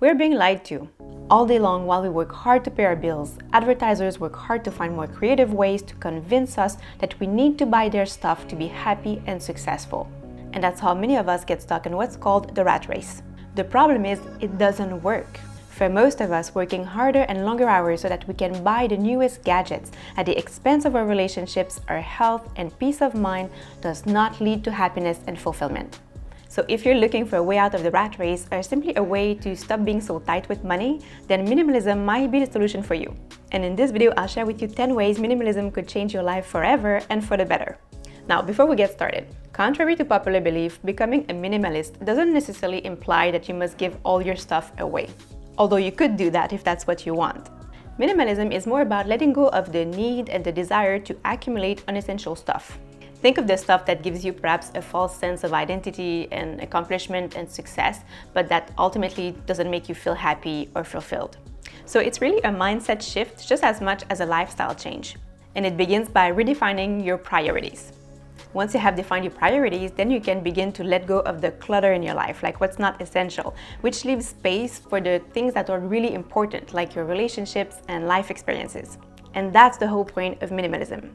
We're being lied to. All day long, while we work hard to pay our bills, advertisers work hard to find more creative ways to convince us that we need to buy their stuff to be happy and successful. And that's how many of us get stuck in what's called the rat race. The problem is, it doesn't work. For most of us, working harder and longer hours so that we can buy the newest gadgets at the expense of our relationships, our health, and peace of mind does not lead to happiness and fulfillment. So if you're looking for a way out of the rat race or simply a way to stop being so tight with money, then minimalism might be the solution for you. And in this video, I'll share with you 10 ways minimalism could change your life forever and for the better. Now, before we get started, contrary to popular belief, becoming a minimalist doesn't necessarily imply that you must give all your stuff away. Although you could do that if that's what you want. Minimalism is more about letting go of the need and the desire to accumulate unessential stuff. Think of the stuff that gives you perhaps a false sense of identity and accomplishment and success, but that ultimately doesn't make you feel happy or fulfilled. So it's really a mindset shift just as much as a lifestyle change. And it begins by redefining your priorities. Once you have defined your priorities, then you can begin to let go of the clutter in your life, like what's not essential, which leaves space for the things that are really important, like your relationships and life experiences. And that's the whole point of minimalism.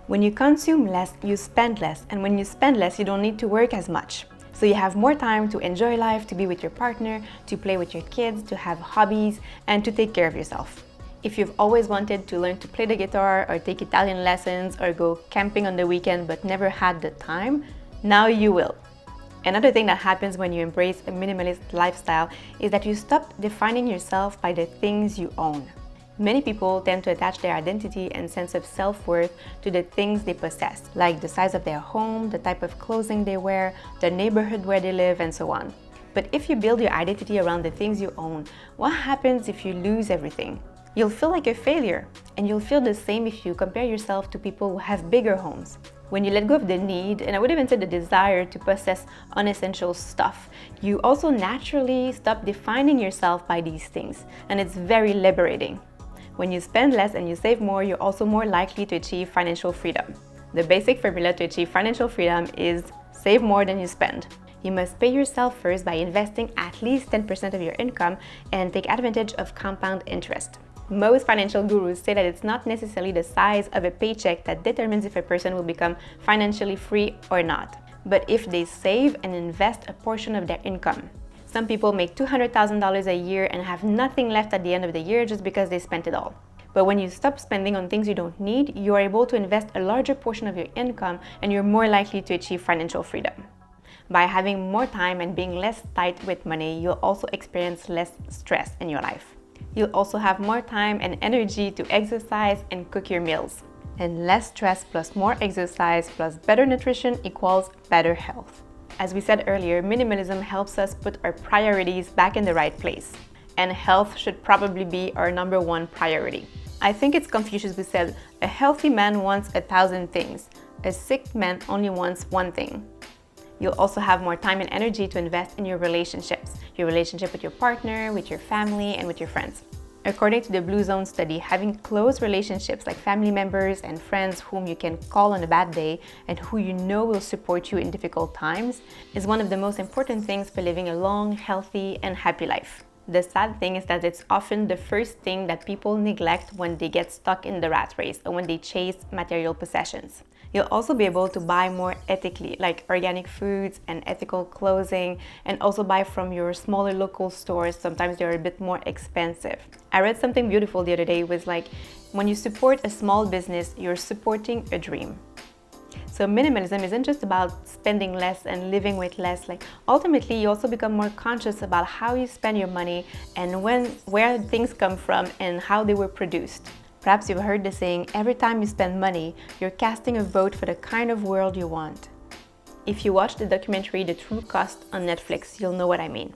When you consume less, you spend less, and when you spend less, you don't need to work as much. So you have more time to enjoy life, to be with your partner, to play with your kids, to have hobbies, and to take care of yourself. If you've always wanted to learn to play the guitar or take Italian lessons or go camping on the weekend but never had the time, now you will. Another thing that happens when you embrace a minimalist lifestyle is that you stop defining yourself by the things you own. Many people tend to attach their identity and sense of self-worth to the things they possess, like the size of their home, the type of clothing they wear, the neighborhood where they live, and so on. But if you build your identity around the things you own, what happens if you lose everything? You'll feel like a failure, and you'll feel the same if you compare yourself to people who have bigger homes. When you let go of the need, and I would even say the desire to possess unessential stuff, you also naturally stop defining yourself by these things, and it's very liberating. When you spend less and you save more, you're also more likely to achieve financial freedom. The basic formula to achieve financial freedom is save more than you spend. You must pay yourself first by investing at least 10% of your income and take advantage of compound interest. Most financial gurus say that it's not necessarily the size of a paycheck that determines if a person will become financially free or not, but if they save and invest a portion of their income. Some people make $200,000 a year and have nothing left at the end of the year just because they spent it all. But when you stop spending on things you don't need, you are able to invest a larger portion of your income and you're more likely to achieve financial freedom. By having more time and being less tight with money, you'll also experience less stress in your life. You'll also have more time and energy to exercise and cook your meals. And less stress plus more exercise plus better nutrition equals better health. As we said earlier, minimalism helps us put our priorities back in the right place. And health should probably be our number one priority. I think it's Confucius who said, "A healthy man wants 1,000 things. A sick man only wants one thing." You'll also have more time and energy to invest in your relationships, your relationship with your partner, with your family, and with your friends. According to the Blue Zone study, having close relationships like family members and friends whom you can call on a bad day and who you know will support you in difficult times is one of the most important things for living a long, healthy, and happy life. The sad thing is that it's often the first thing that people neglect when they get stuck in the rat race or when they chase material possessions. You'll also be able to buy more ethically, like organic foods and ethical clothing, and also buy from your smaller local stores. Sometimes they're a bit more expensive. I read something beautiful the other day. It was like, when you support a small business, you're supporting a dream. So minimalism isn't just about spending less and living with less. Like ultimately, you also become more conscious about how you spend your money and where things come from and how they were produced. Perhaps you've heard the saying, every time you spend money, you're casting a vote for the kind of world you want. If you watch the documentary The True Cost on Netflix, you'll know what I mean.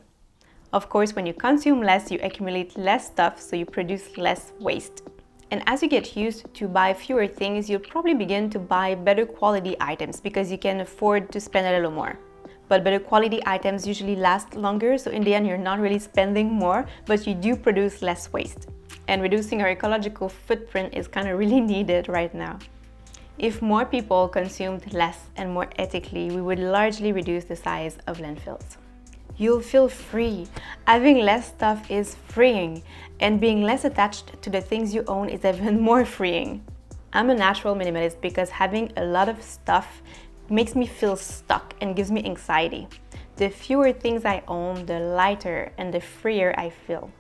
Of course, when you consume less, you accumulate less stuff, so you produce less waste. And as you get used to buy fewer things, you'll probably begin to buy better quality items because you can afford to spend a little more. But better quality items usually last longer, so in the end, you're not really spending more, but you do produce less waste. And reducing our ecological footprint is kind of really needed right now. If more people consumed less and more ethically, we would largely reduce the size of landfills. You'll feel free. Having less stuff is freeing, and being less attached to the things you own is even more freeing. I'm a natural minimalist because having a lot of stuff makes me feel stuck and gives me anxiety. The fewer things I own, the lighter and the freer I feel.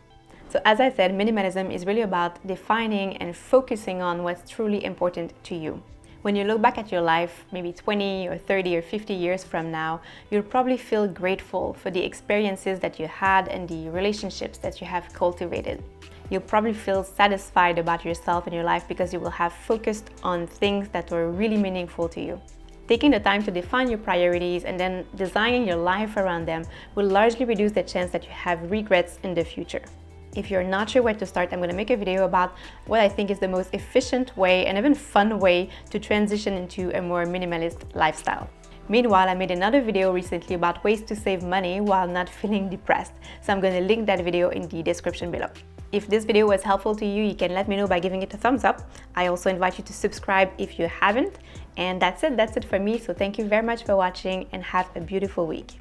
So as I said, minimalism is really about defining and focusing on what's truly important to you. When you look back at your life, maybe 20 or 30 or 50 years from now, you'll probably feel grateful for the experiences that you had and the relationships that you have cultivated. You'll probably feel satisfied about yourself and your life because you will have focused on things that were really meaningful to you. Taking the time to define your priorities and then designing your life around them will largely reduce the chance that you have regrets in the future. If you're not sure where to start, I'm going to make a video about what I think is the most efficient way and even fun way to transition into a more minimalist lifestyle. Meanwhile, I made another video recently about ways to save money while not feeling depressed, so I'm going to link that video in the description below. If this video was helpful to you, you can let me know by giving it a thumbs up. I also invite you to subscribe if you haven't. And that's it for me, so thank you very much for watching and have a beautiful week.